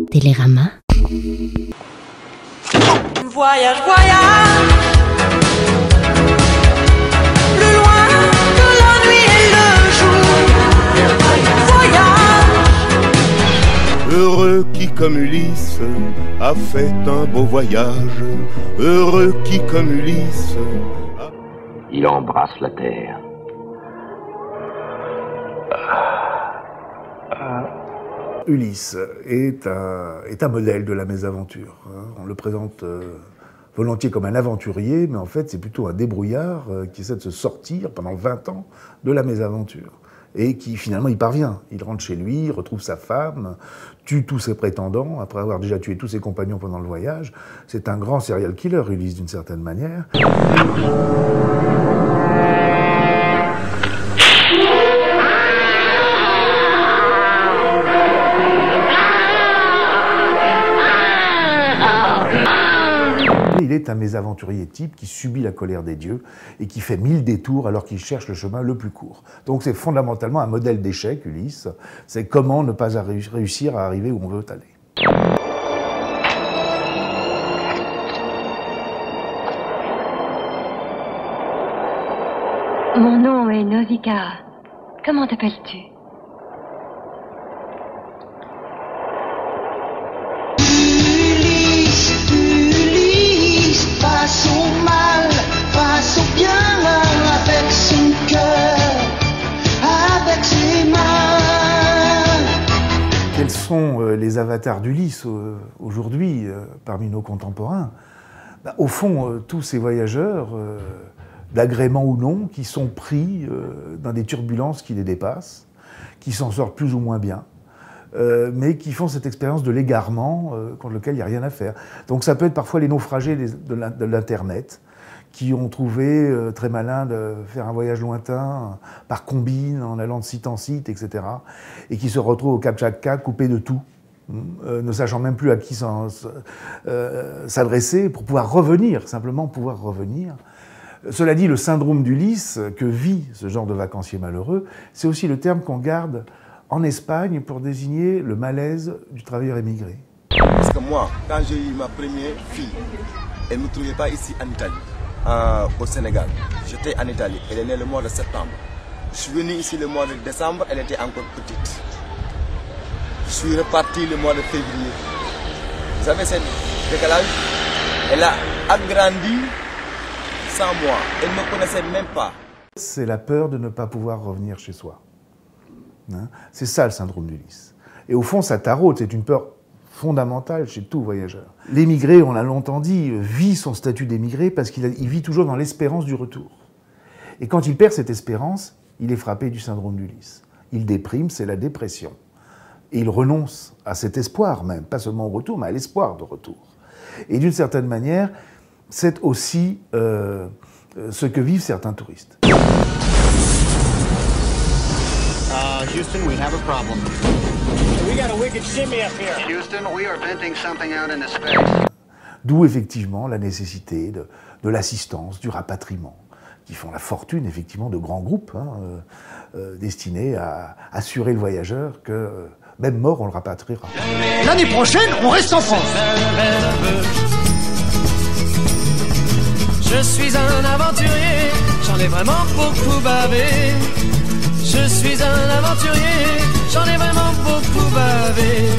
Télérama. Voyage, voyage, plus loin que la nuit et le jour. Voyage. Heureux qui comme Ulysse a fait un beau voyage. Heureux qui comme Ulysse Il embrasse la terre. Ulysse est un modèle de la mésaventure. On le présente volontiers comme un aventurier, mais en fait c'est plutôt un débrouillard qui essaie de se sortir pendant 20 ans de la mésaventure. Et qui finalement y parvient. Il rentre chez lui, retrouve sa femme, tue tous ses prétendants, après avoir déjà tué tous ses compagnons pendant le voyage. C'est un grand serial killer, Ulysse, d'une certaine manière. Il est un mésaventurier type qui subit la colère des dieux et qui fait 1000 détours alors qu'il cherche le chemin le plus court. Donc c'est fondamentalement un modèle d'échec, Ulysse. C'est comment ne pas réussir à arriver où on veut aller. Mon nom est Nausicaa. Comment t'appelles-tu? Quels sont les avatars d'Ulysse aujourd'hui parmi nos contemporains? Au fond, tous ces voyageurs, d'agrément ou non, qui sont pris dans des turbulences qui les dépassent, qui s'en sortent plus ou moins bien, mais qui font cette expérience de l'égarement contre lequel il n'y a rien à faire. Donc ça peut être parfois les naufragés de l'Internet, qui ont trouvé très malin de faire un voyage lointain par combine, en allant de site en site, etc. Et qui se retrouvent au Kamtchatka coupés de tout, ne sachant même plus à qui s'adresser pour pouvoir revenir, simplement pouvoir revenir. Cela dit, le syndrome d'Ulysse que vit ce genre de vacancier malheureux, c'est aussi le terme qu'on garde en Espagne pour désigner le malaise du travailleur émigré. Parce que moi, quand j'ai eu ma première fille, elle ne me trouvait pas ici en Italie. Au Sénégal. J'étais en Italie, elle est née le mois de septembre. Je suis venu ici le mois de décembre, elle était encore petite. Je suis reparti le mois de février. Vous savez, cette décalage, elle a agrandi sans moi. Elle ne me connaissait même pas. C'est la peur de ne pas pouvoir revenir chez soi. C'est ça le syndrome d'Ulysse. Et au fond, ça taraude, c'est une peur fondamentale chez tout voyageur. L'émigré, on l'a longtemps dit, vit son statut d'émigré parce qu'il vit toujours dans l'espérance du retour. Et quand il perd cette espérance, il est frappé du syndrome d'Ulysse. Il déprime, c'est la dépression. Et il renonce à cet espoir même, pas seulement au retour, mais à l'espoir de retour. Et d'une certaine manière, c'est aussi ce que vivent certains touristes. Houston, we have a problem. We got a wicked shimmy up here. Houston, we are venting something out into space. D'où effectivement la nécessité de l'assistance, du rapatriement, qui font la fortune effectivement de grands groupes destinés à assurer le voyageur que même mort on le rapatriera. L'année prochaine, on reste en France. Je suis un aventurier, j'en ai vraiment beaucoup bavé. Je suis un aventurier, j'en ai vraiment beaucoup bavé.